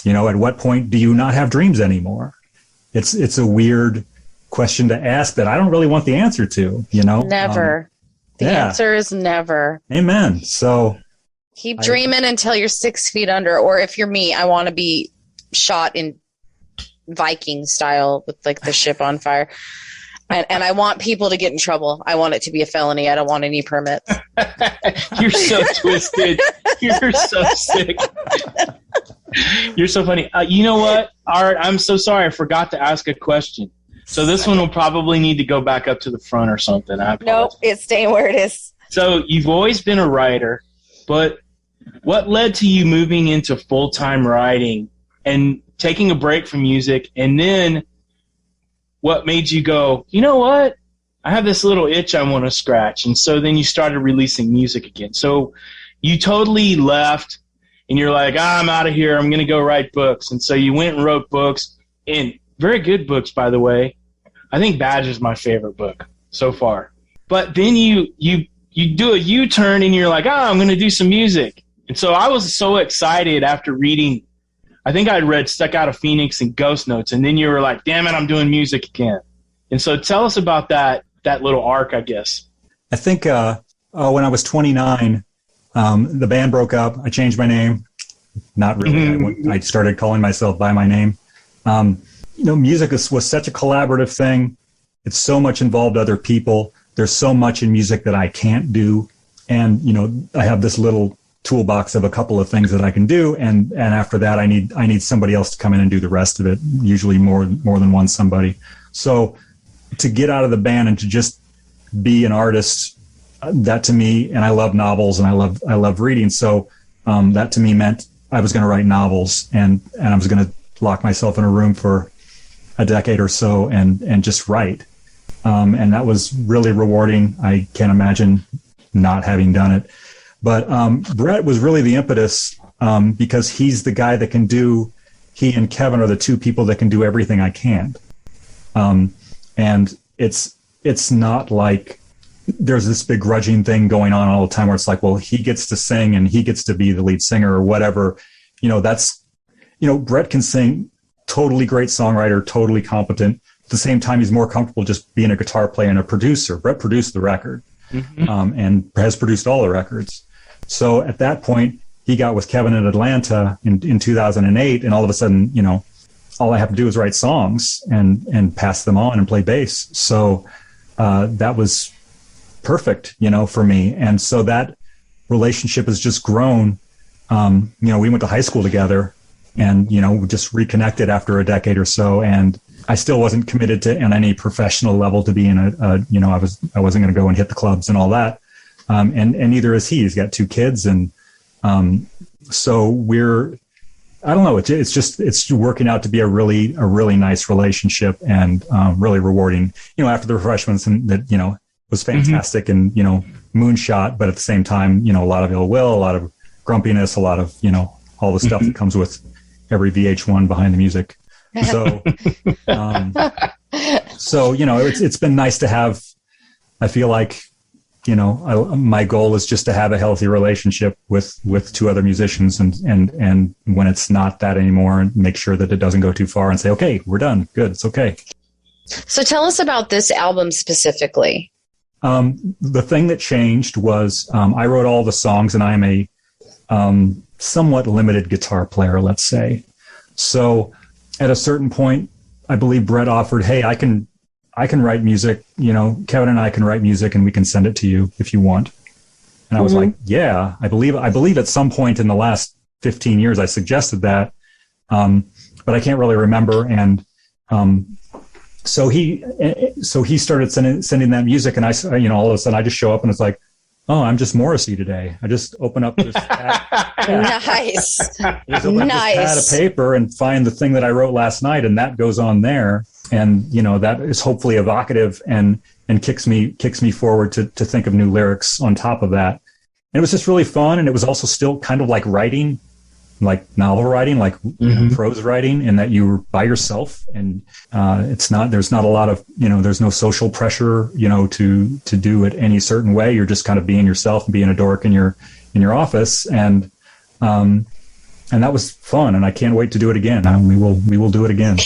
At what point do you not have dreams anymore? It's a weird question to ask that I don't really want the answer to, Never. The answer is never. Amen. So Keep dreaming until you're 6 feet under. Or if you're me, I want to be shot in Viking style with like the ship on fire. And I want people to get in trouble. I want it to be a felony. I don't want any permits. You're so twisted. You're so sick. You're so funny. You know what, Art? I'm so sorry. I forgot to ask a question. So this one will probably need to go back up to the front or something. Nope, it's staying where it is. So you've always been a writer, but what led to you moving into full-time writing and taking a break from music, and then what made you go, you know what? I have this little itch I want to scratch. And so then you started releasing music again. So you totally left and you're like, I'm out of here. I'm going to go write books. And so you went and wrote books, and very good books, by the way. I think Badge is my favorite book so far. But then you do a U-turn and you're like, I'm going to do some music. And so I was so excited after reading, I think I'd read Stuck Out of Phoenix and Ghost Notes, and then you were like, damn it, I'm doing music again. And so tell us about that little arc, I guess. I think when I was 29, the band broke up. I changed my name. Not really. I started calling myself by my name. Music was such a collaborative thing. It's so much involved other people. There's so much in music that I can't do. And, I have this little toolbox of a couple of things that I can do. And after that, I need somebody else to come in and do the rest of it, usually more than one somebody. So to get out of the band and to just be an artist, that to me, and I love novels and I love reading. So that to me meant I was going to write novels and I was going to lock myself in a room for a decade or so and just write. And that was really rewarding. I can't imagine not having done it. But Brett was really the impetus because he's the guy that can do, he and Kevin are the two people that can do everything I can't. And it's not like there's this begrudging thing going on all the time where it's like, well, he gets to sing and he gets to be the lead singer or whatever. Brett can sing, totally great songwriter, totally competent. At the same time, he's more comfortable just being a guitar player and a producer. Brett produced the record and has produced all the records. So at that point, he got with Kevin in Atlanta in 2008, and all of a sudden, all I have to do is write songs and pass them on and play bass. So that was perfect, for me. And so that relationship has just grown. We went to high school together and, we just reconnected after a decade or so. And I still wasn't committed to on any professional level to being I wasn't going to go and hit the clubs and all that. And neither is he. He's got 2 kids. And so I don't know. It's working out to be a really nice relationship and really rewarding, after the refreshments and that, was fantastic and, moonshot, but at the same time, a lot of ill will, a lot of grumpiness, a lot of, all the stuff that comes with every VH1 behind the music. So, it's been nice to have, I feel like, my goal is just to have a healthy relationship with 2 other musicians and when it's not that anymore, and make sure that it doesn't go too far and say, okay, we're done. Good. It's okay. So tell us about this album specifically. The thing that changed was, I wrote all the songs and I'm a, somewhat limited guitar player, let's say. So at a certain point, I believe Brett offered, hey, I can write music, Kevin and I can write music and we can send it to you if you want. And I was like, yeah, I believe at some point in the last 15 years I suggested that, but I can't really remember. And so he started sending that music, and I, all of a sudden I just show up and it's like, oh, I'm just Morrissey today. I just open up this pad. Nice. This pad of paper and find the thing that I wrote last night, and that goes on there. And, that is hopefully evocative and kicks me forward to think of new lyrics on top of that. And it was just really fun. And it was also still kind of like writing, like novel writing, like prose writing, in that you were by yourself. And there's not a lot of, there's no social pressure, to do it any certain way. You're just kind of being yourself and being a dork in your office. And that was fun. And I can't wait to do it again. We will do it again.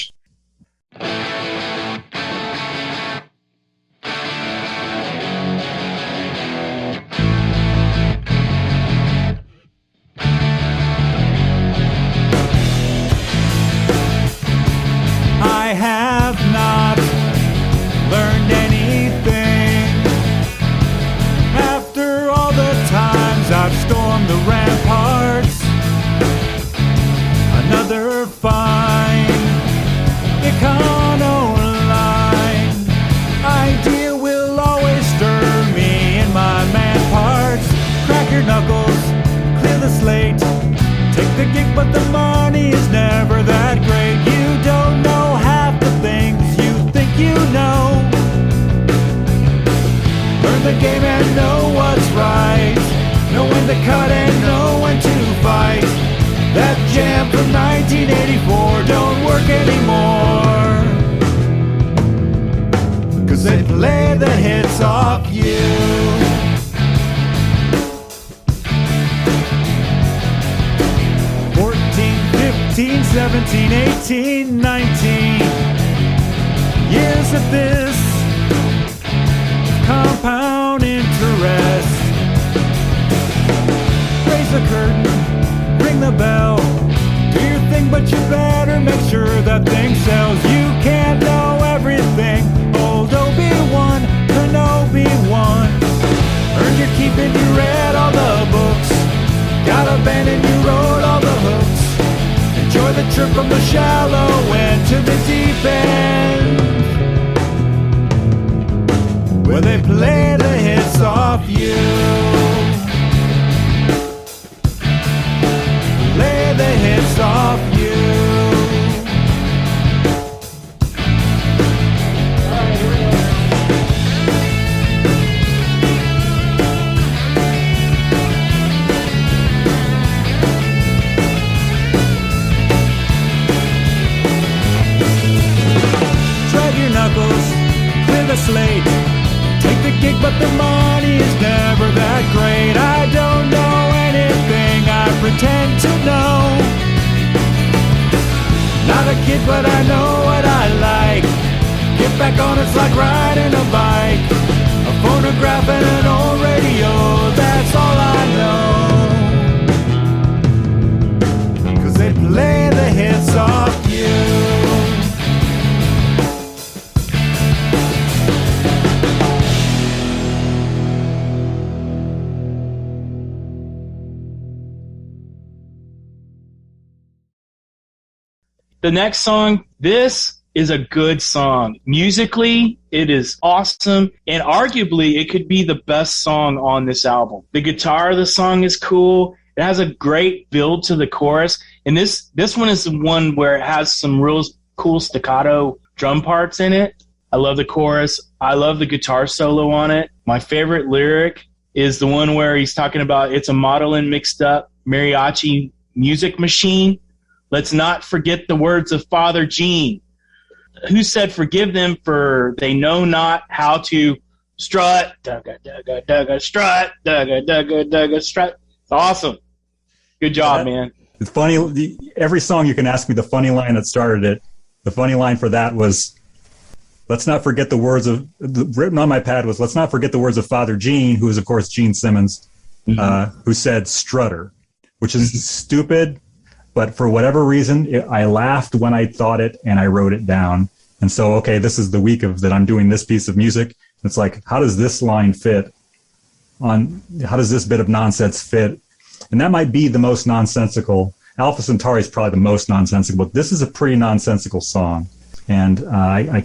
the gig, but the money is never that great. You don't know half the things you think you know. Learn the game and know what's right. Know when to cut and know when to fight. That jam from 1984 don't work anymore, 'cause they play the hits off you. 14, 15, 17, 18, 19 years of this compound interest. Raise the curtain, ring the bell, do your thing, but you better make sure that thing sells. You can't know everything, old Obi-Wan, Kenobi-Wan. Earned your keep and you read all the books. Got a band and you wrote all the hooks. Enjoy the trip from the shallow end to the deep end, where they play the hits off you. Play the hits off you. Drag your knuckles, clear the slate. Take the gig, but the money is never that great. I don't know anything I pretend to know. Not a kid, but I know what I like. Get back on, it's like riding a bike. A phonograph and an old radio, that's all I know. 'Cause they play the hits off you. The next song, this is a good song. Musically, it is awesome, and arguably, it could be the best song on this album. The guitar of the song is cool. It has a great build to the chorus, and this one is the one where it has some real cool staccato drum parts in it. I love the chorus. I love the guitar solo on it. My favorite lyric is the one where he's talking about it's a modeling mixed up mariachi music machine. Let's not forget the words of Father Gene, who said, forgive them for they know not how to strut, dugga, dugga, dugga, strut, dugga, dugga, dugga, strut. It's awesome. Good job, man. It's funny. Every song you can ask me the funny line that started it. The funny line for that was, let's not forget the words of, written on my pad was, let's not forget the words of Father Gene, who is, of course, Gene Simmons, who said strutter, which is stupid. But for whatever reason, I laughed when I thought it, and I wrote it down. And so, okay, this is the week of that I'm doing this piece of music. It's like, how does this line fit on? How does this bit of nonsense fit? And that might be the most nonsensical. Alpha Centauri is probably the most nonsensical, but this is a pretty nonsensical song. And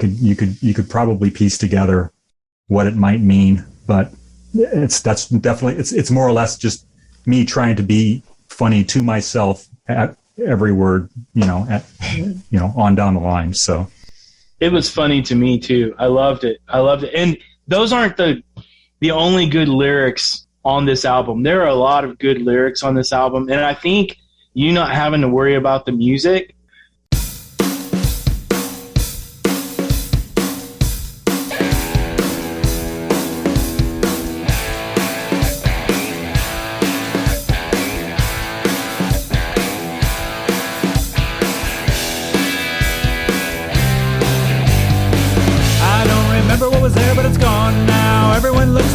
you could probably piece together what it might mean. But it's more or less just me trying to be funny to myself at every word, on down the line. So it was funny to me too. I loved it. And those aren't the only good lyrics on this album. There are a lot of good lyrics on this album, and I think you not having to worry about the music.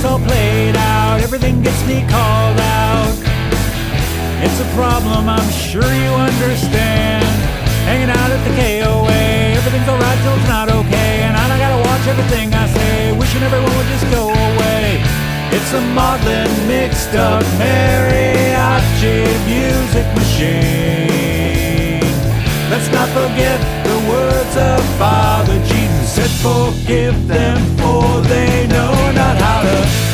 All played out, everything gets me called out. It's a problem, I'm sure you understand. Hanging out at the KOA, everything's alright till it's not okay. And I gotta watch everything I say, wishing everyone would just go away. It's a maudlin, mixed up mariachi music machine. Let's not forget the words of Father Gene, who said forgive them for they know not how to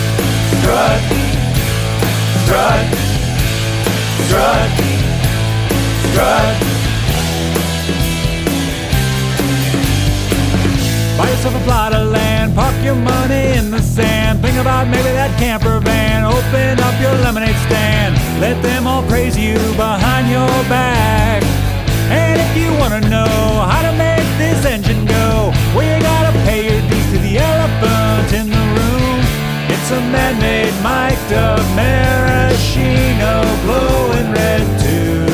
strut, strut, strut, strut. Buy yourself a plot of land, park your money in the sand. Think about maybe that camper van, open up your lemonade stand. Let them all praise you behind your back. And if you want to know how to make this engine go, well, you gotta pay your dues to the elephant in the room. It's a man-made mic'd up maraschino blowing red tube.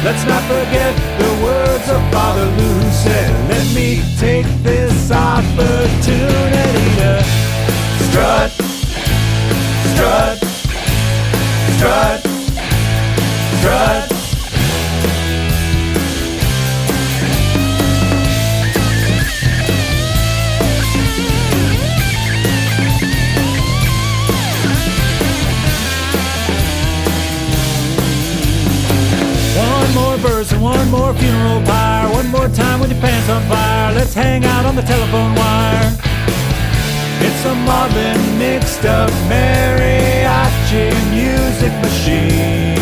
Let's not forget the words of Father Lou, who said, let me take this opportunity to strut, strut, strut, strut. One more verse and one more funeral pyre. One more time with your pants on fire. Let's hang out on the telephone wire. It's a Marvin mixed up mariachi music machine.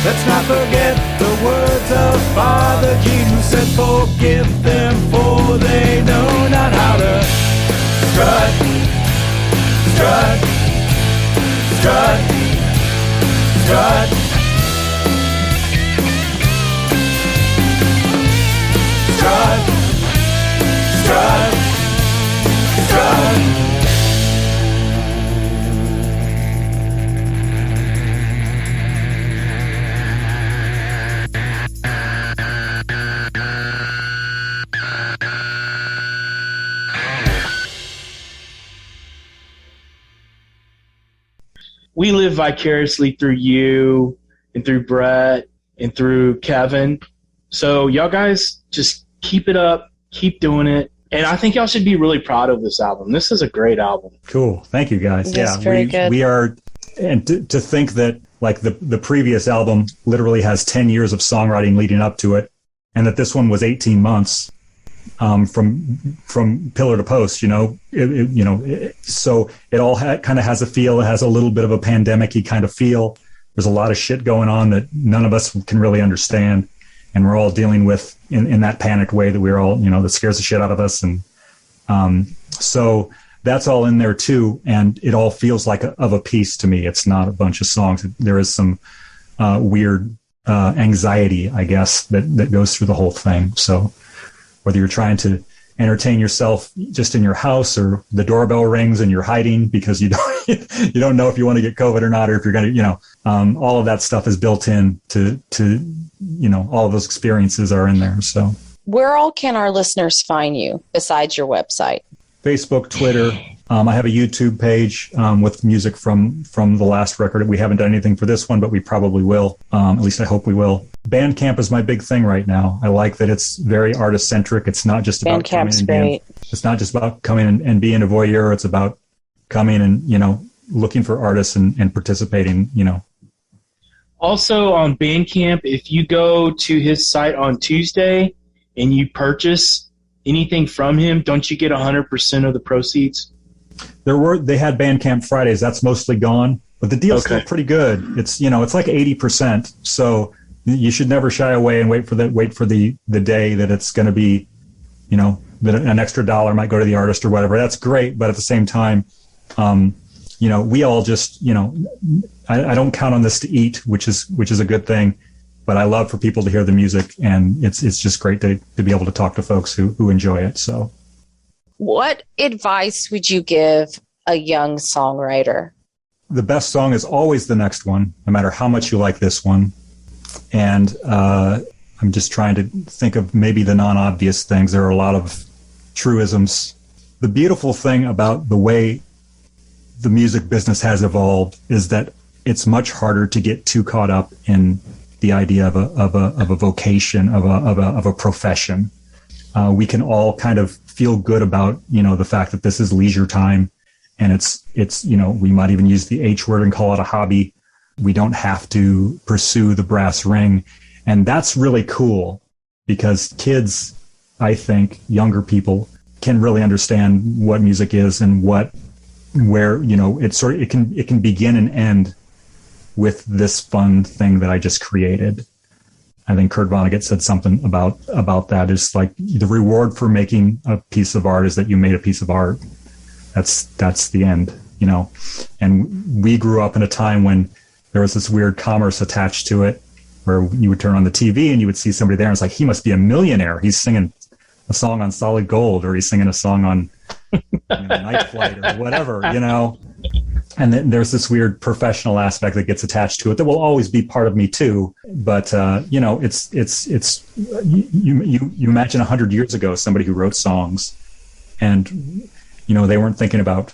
Let's not forget the words of Father Gene, who said, forgive them for they know not how to strut, strut, strut, strut. Strut, strut, strut. We live vicariously through you and through Brett and through Kevin. So y'all guys just keep it up, keep doing it. And I think y'all should be really proud of this album. This is a great album. Cool. Thank you, guys. Yes, very good. We are, and to think that like the previous album literally has 10 years of songwriting leading up to it, and that this one was 18 months from pillar to post, so it all kind of has a feel. It has a little bit of a pandemic-y kind of feel. There's a lot of shit going on that none of us can really understand. And we're all dealing with in that panicked way that we're all, that scares the shit out of us. And so that's all in there too. And it all feels like of a piece to me. It's not a bunch of songs. There is some weird anxiety, I guess, that goes through the whole thing. So whether you're trying to entertain yourself just in your house, or the doorbell rings and you're hiding because you don't know if you want to get COVID or not, or if you're going to, all of that stuff is built in to all of those experiences are in there. So where all can our listeners find you besides your website? Facebook, Twitter. I have a YouTube page with music from the last record. We haven't done anything for this one, but we probably will. At least I hope we will. Bandcamp is my big thing right now. I like that it's very artist-centric. It's not just about it's not just about coming and being a voyeur. It's about coming and, looking for artists and participating, Also on Bandcamp, if you go to his site on Tuesday and you purchase anything from him, don't you get 100% of the proceeds? They had Bandcamp Fridays. That's mostly gone, but the deal's still pretty good. It's it's like 80%. So you should never shy away and wait for the day that it's going to be, that an extra $1 might go to the artist or whatever. That's great, but at the same time, we all just I don't count on this to eat, which is a good thing. But I love for people to hear the music, and it's just great to be able to talk to folks who enjoy it. So. What advice would you give a young songwriter? The best song is always the next one, no matter how much you like this one. And I'm just trying to think of maybe the non-obvious things. There are a lot of truisms. The beautiful thing about the way the music business has evolved is that it's much harder to get too caught up in the idea of a vocation, of a profession. We can all kind of feel good about, the fact that this is leisure time, and it's, we might even use the H word and call it a hobby. We don't have to pursue the brass ring. And that's really cool because kids, I think, younger people can really understand what music is and where, it can begin and end with this fun thing that I just created. I think Kurt Vonnegut said something about that. Is like the reward for making a piece of art is that you made a piece of art. That's the end, you know. And we grew up in a time when there was this weird commerce attached to it, where you would turn on the TV and you would see somebody there, and it's like, he must be a millionaire. He's singing a song on Solid Gold, or he's singing a song on Night Flight or whatever, you know. And then there's this weird professional aspect that gets attached to it that will always be part of me too. But you know, it's you imagine 100 years ago somebody who wrote songs, and you know, they weren't thinking about,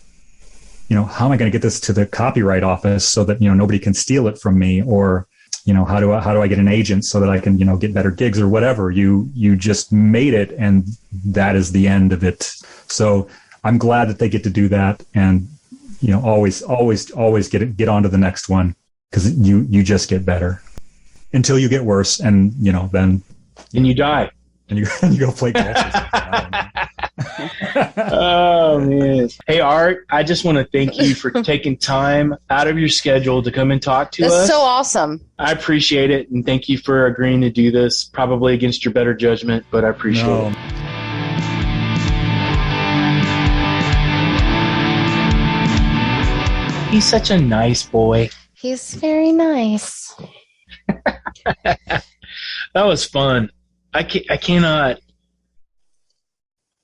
you know, how am I going to get this to the copyright office so that, you know, nobody can steal it from me, or, you know, how do I get an agent so that I can, you know, get better gigs or whatever. You just made it, and that is the end of it. So I'm glad that they get to do that, and you know, always get on to the next one, because you just get better until you get worse, and you know, then you die, and you go play golf. Oh man! Hey Art, I just want to thank you for taking time out of your schedule to come and talk to us. That's so awesome. I appreciate it, and thank you for agreeing to do this. Probably against your better judgment, but I appreciate it. He's such a nice boy. He's very nice. That was fun. I cannot.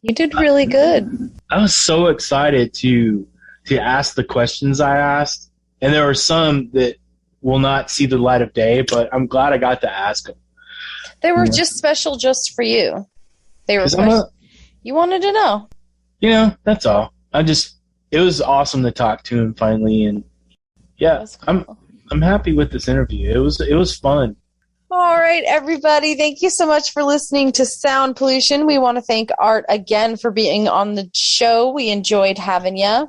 You did really good. I was so excited to ask the questions I asked, and there were some that will not see the light of day, but I'm glad I got to ask them. They were just special just for you. They were special. You wanted to know. You know, that's all. It was awesome to talk to him finally, and yeah, cool. I'm happy with this interview. It was fun. All right, everybody. Thank you so much for listening to Sound Pollution. We want to thank Art again for being on the show. We enjoyed having you.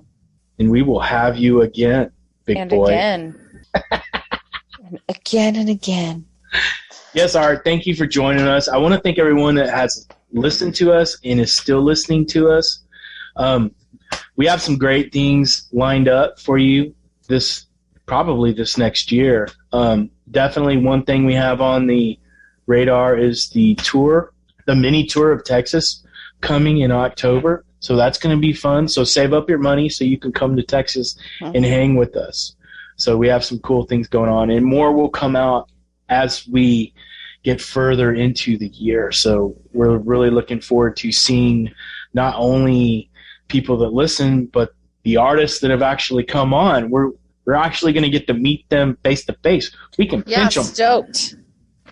And we will have you again, big boy. Again. And again and again. Yes, Art, thank you for joining us. I want to thank everyone that has listened to us and is still listening to us. We have some great things lined up for you probably this next year. Definitely one thing we have on the radar is the mini tour of Texas coming in October. So that's going to be fun. So save up your money so you can come to Texas and hang with us. So we have some cool things going on, and more will come out as we get further into the year. So we're really looking forward to seeing not only people that listen, but the artists that have actually come on. We're actually going to get to meet them face to face. We can pinch them. Stoked.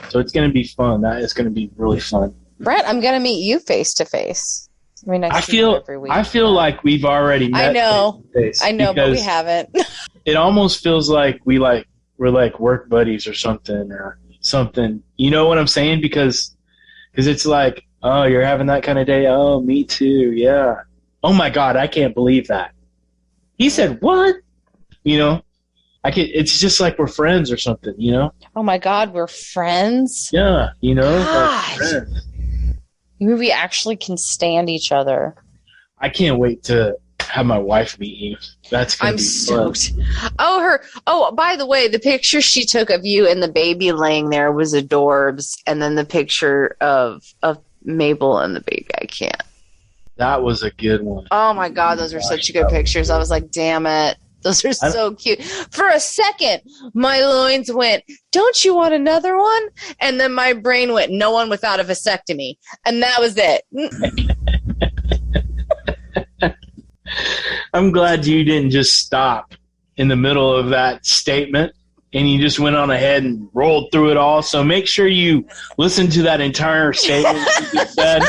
So it's going to be fun. That is going to be really fun. Brett, I'm going to meet you face to face. I feel like we've already met. I know, but we haven't. It almost feels like we're like work buddies or something. You know what I'm saying? Because it's like, oh, you're having that kind of day. Oh, me too. Yeah. Oh my God, I can't believe that. He said what? You know, it's just like we're friends or something, you know? Oh my God, we're friends? Yeah, you know? Like friends. Maybe we actually can stand each other. I can't wait to have my wife meet you. That's gonna be stoked. Fun. Oh, by the way, the picture she took of you and the baby laying there was adorbs, and then the picture of Mabel and the baby, I can't. That was a good one. Oh my God, those are such good pictures. I was like, damn it. Those are so cute. For a second, my loins went, don't you want another one? And then my brain went, no one without a vasectomy. And that was it. I'm glad you didn't just stop in the middle of that statement, and you just went on ahead and rolled through it all. So make sure you listen to that entire statement you said.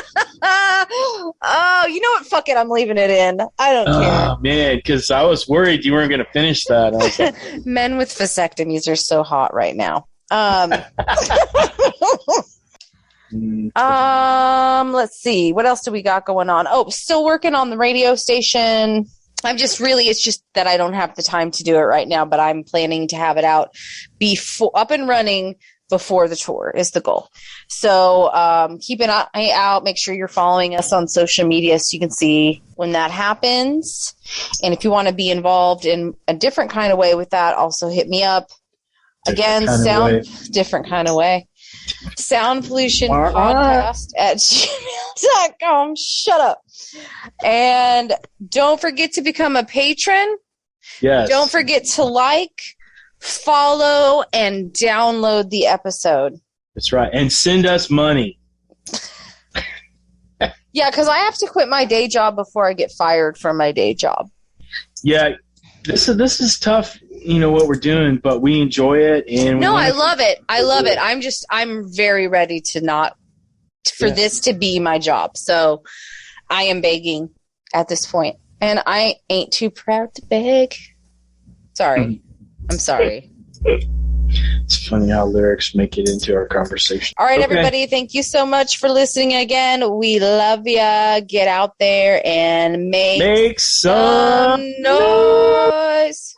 Oh, you know what? Fuck it. I'm leaving it in. I don't care. Oh, man, because I was worried you weren't going to finish that. I was like, men with vasectomies are so hot right now. Let's see. What else do we got going on? Oh, still working on the radio station. It's just that I don't have the time to do it right now, but I'm planning to have it up and running before the tour is the goal. So keep an eye out. Make sure you're following us on social media so you can see when that happens. And if you want to be involved in a different kind of way with that, also hit me up. Again, different kind of way. Sound Pollution Podcast at gmail.com. Shut up. And don't forget to become a patron. Yes. Don't forget to like, follow, and download the episode. That's right. And send us money. Yeah, because I have to quit my day job before I get fired from my day job. Yeah, this is tough, what we're doing, but we enjoy it. And I love it. I love it. I'm very ready to this to be my job. So I am begging at this point, and I ain't too proud to beg. Sorry. I'm sorry. It's funny how lyrics make it into our conversation. All right, everybody. Thank you so much for listening again. We love ya. Get out there and make some noise.